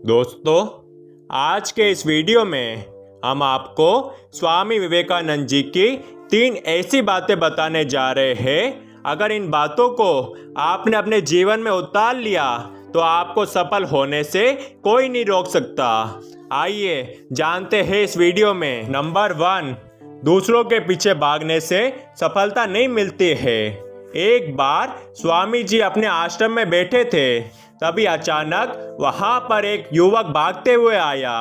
दोस्तों, आज के इस वीडियो में हम आपको स्वामी विवेकानंद जी की 3 ऐसी बातें बताने जा रहे हैं। अगर इन बातों को आपने अपने जीवन में उतार लिया तो आपको सफल होने से कोई नहीं रोक सकता। आइए जानते हैं इस वीडियो में। नंबर 1, दूसरों के पीछे भागने से सफलता नहीं मिलती है। एक बार स्वामी जी अपने आश्रम में बैठे थे, तभी अचानक वहां पर एक युवक भागते हुए आया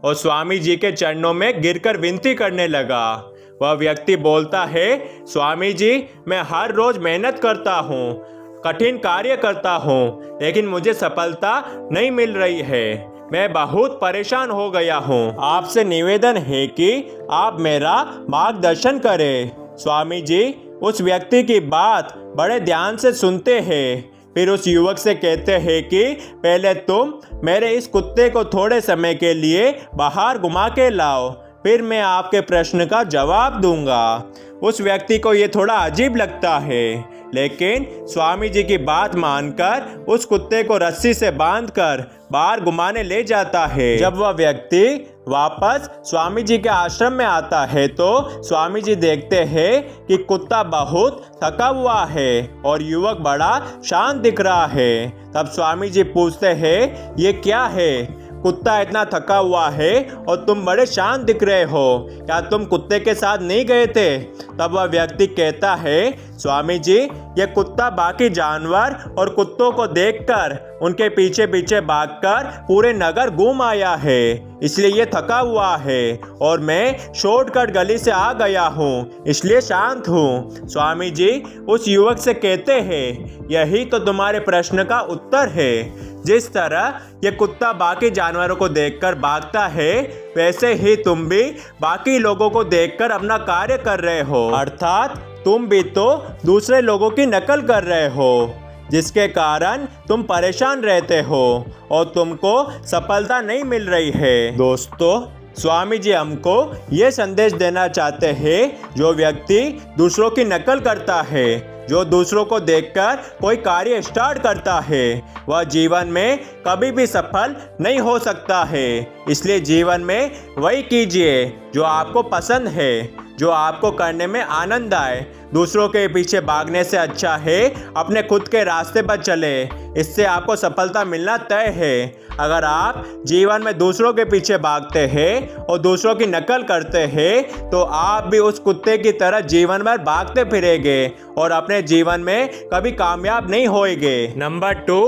और स्वामी जी के चरणों में गिरकर विनती करने लगा। वह व्यक्ति बोलता है, स्वामी जी, मैं हर रोज मेहनत करता हूँ, कठिन कार्य करता हूँ, लेकिन मुझे सफलता नहीं मिल रही है। मैं बहुत परेशान हो गया हूँ। आपसे निवेदन है कि आप मेरा मार्गदर्शन करें। स्वामी जी उस व्यक्ति की बात बड़े ध्यान से सुनते हैं, फिर उस युवक से कहते हैं कि पहले तुम मेरे इस कुत्ते को थोड़े समय के लिए बाहर घुमा के लाओ, फिर मैं आपके प्रश्न का जवाब दूंगा। उस व्यक्ति को ये थोड़ा अजीब लगता है, लेकिन स्वामी जी की बात मानकर उस कुत्ते को रस्सी से बांधकर बाहर घुमाने ले जाता है। जब वह व्यक्ति वापस स्वामी जी के आश्रम में आता है तो स्वामी जी देखते हैं कि कुत्ता बहुत थका हुआ है और युवक बड़ा शांत दिख रहा है। तब स्वामी जी पूछते हैं, ये क्या है? कुत्ता इतना थका हुआ है और तुम बड़े शांत दिख रहे हो, क्या तुम कुत्ते के साथ नहीं गए थे? तब वह व्यक्ति कहता है, स्वामी जी, ये कुत्ता बाकी जानवर और कुत्तों को देखकर उनके पीछे पीछे भागकर पूरे नगर घूम आया है, इसलिए ये थका हुआ है और मैं शॉर्टकट गली से आ गया हूँ, इसलिए शांत हूँ। स्वामी जी उस युवक से कहते हैं, यही तो तुम्हारे प्रश्न का उत्तर है। जिस तरह ये कुत्ता बाकी जानवरों को देखकर भागता है, वैसे ही तुम भी बाकी लोगों को देखकर अपना कार्य कर रहे हो, अर्थात तुम भी तो दूसरे लोगों की नकल कर रहे हो, जिसके कारण तुम परेशान रहते हो और तुमको सफलता नहीं मिल रही है। दोस्तों, स्वामी जी हमको ये संदेश देना चाहते हैं, जो व्यक्ति दूसरों की नकल करता है, जो दूसरों को देखकर कोई कार्य स्टार्ट करता है, वह जीवन में कभी भी सफल नहीं हो सकता है। इसलिए जीवन में वही कीजिए जो आपको पसंद है, जो आपको करने में आनंद आए। दूसरों के पीछे भागने से अच्छा है अपने खुद के रास्ते पर चले, इससे आपको सफलता मिलना तय है। अगर आप जीवन में दूसरों के पीछे भागते हैं और दूसरों की नकल करते हैं तो आप भी उस कुत्ते की तरह जीवन भर भागते फिरेंगे और अपने जीवन में कभी कामयाब नहीं होएंगे। नंबर 2,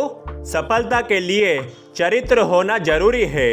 सफलता के लिए चरित्र होना जरूरी है।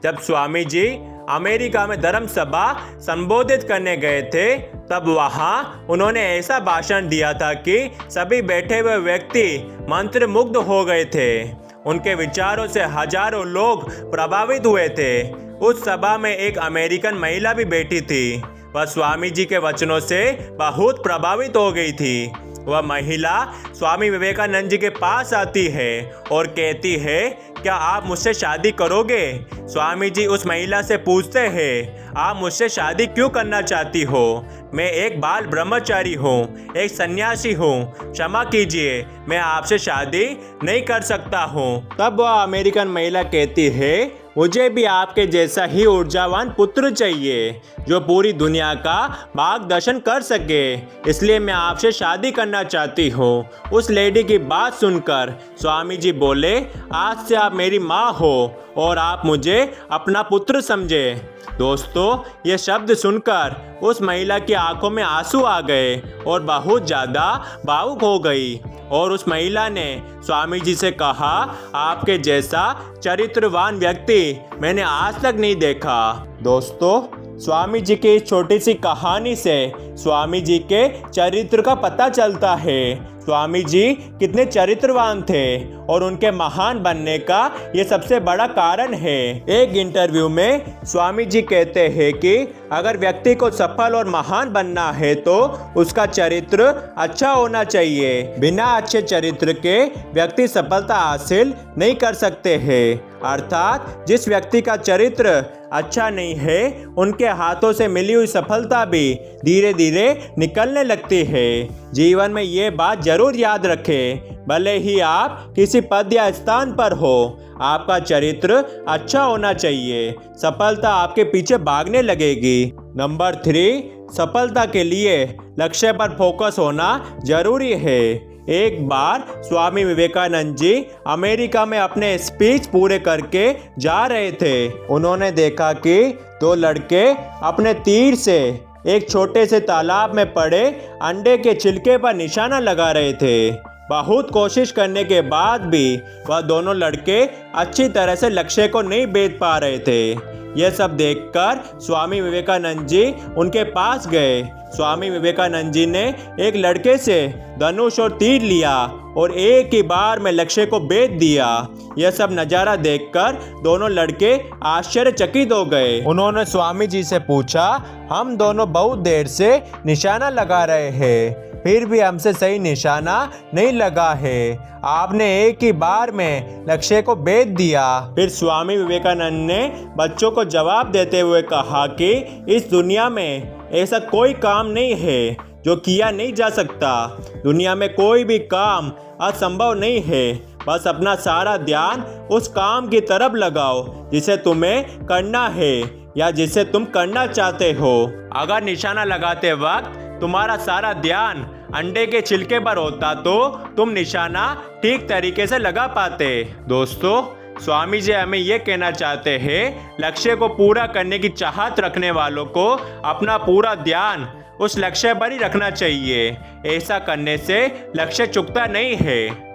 जब स्वामी जी अमेरिका में धर्म सभा संबोधित करने गए थे, तब वहां उन्होंने ऐसा भाषण दिया था कि सभी बैठे हुए व्यक्ति मंत्रमुग्ध हो गए थे। उनके विचारों से हजारों लोग प्रभावित हुए थे। उस सभा में एक अमेरिकन महिला भी बैठी थी। वह स्वामी जी के वचनों से बहुत प्रभावित हो गई थी। वह महिला स्वामी विवेकानंद जी के पास आती है और कहती है, क्या आप मुझसे शादी करोगे? स्वामी जी उस महिला से पूछते हैं, आप मुझसे शादी क्यों करना चाहती हो? मैं एक बाल ब्रह्मचारी हूँ, एक सन्यासी हूँ, क्षमा कीजिए, मैं आपसे शादी नहीं कर सकता हूँ। तब वह अमेरिकन महिला कहती है, मुझे भी आपके जैसा ही ऊर्जावान पुत्र चाहिए, जो पूरी दुनिया का मार्गदर्शन कर सके, इसलिए मैं आपसे शादी करना चाहती हूँ। उस लेडी की बात सुनकर स्वामी जी बोले, आज से आप मेरी माँ हो और आप मुझे अपना पुत्र समझे। दोस्तों, ये शब्द सुनकर उस महिला की आंखों में आंसू आ गए और बहुत ज़्यादा भावुक हो गई और उस महिला ने स्वामी जी से कहा, आपके जैसा चरित्रवान व्यक्ति मैंने आज तक नहीं देखा। दोस्तों, स्वामी जी की इस छोटी सी कहानी से स्वामी जी के चरित्र का पता चलता है। स्वामी जी कितने चरित्रवान थे और उनके महान बनने का ये सबसे बड़ा कारण है। एक इंटरव्यू में स्वामी जी कहते हैं कि अगर व्यक्ति को सफल और महान बनना है तो उसका चरित्र अच्छा होना चाहिए। बिना अच्छे चरित्र के व्यक्ति सफलता हासिल नहीं कर सकते हैं। अर्थात जिस व्यक्ति का चरित्र अच्छा नहीं है, उनके हाथों से मिली हुई सफलता भी धीरे धीरे निकलने लगती है। जीवन में ये बात जरूर याद रखें, भले ही आप किसी पद या स्थान पर हो, आपका चरित्र अच्छा होना चाहिए, सफलता आपके पीछे भागने लगेगी। नंबर 3, सफलता के लिए लक्ष्य पर फोकस होना जरूरी है। एक बार स्वामी विवेकानंद जी अमेरिका में अपने स्पीच पूरे करके जा रहे थे। उन्होंने देखा कि 2 लड़के अपने तीर से एक छोटे से तालाब में पड़े अंडे के छिलके पर निशाना लगा रहे थे। बहुत कोशिश करने के बाद भी वह दोनों लड़के अच्छी तरह से लक्ष्य को नहीं भेद पा रहे थे। यह सब देखकर स्वामी विवेकानंद जी उनके पास गए। स्वामी विवेकानंद जी ने एक लड़के से धनुष और तीर लिया और एक ही बार में लक्ष्य को भेद दिया। यह सब नज़ारा देखकर दोनों लड़के आश्चर्यचकित हो गए। उन्होंने स्वामी जी से पूछा, हम दोनों बहुत देर से निशाना लगा रहे हैं, फिर भी हमसे सही निशाना नहीं लगा है। आपने एक ही बार में लक्ष्य को भेद दिया। फिर स्वामी विवेकानंद ने बच्चों को जवाब देते हुए कहा कि इस दुनिया में ऐसा कोई काम नहीं है जो किया नहीं जा सकता। दुनिया में कोई भी काम असंभव नहीं है, बस अपना सारा ध्यान उस काम की तरफ लगाओ जिसे तुम्हें करना है या जिसे तुम करना चाहते हो। अगर निशाना लगाते वक्त तुम्हारा सारा ध्यान अंडे के छिलके पर होता तो तुम निशाना ठीक तरीके से लगा पाते। दोस्तों, स्वामी जी हमें ये कहना चाहते हैं, लक्ष्य को पूरा करने की चाहत रखने वालों को अपना पूरा ध्यान उस लक्ष्य पर ही रखना चाहिए। ऐसा करने से लक्ष्य चूकता नहीं है।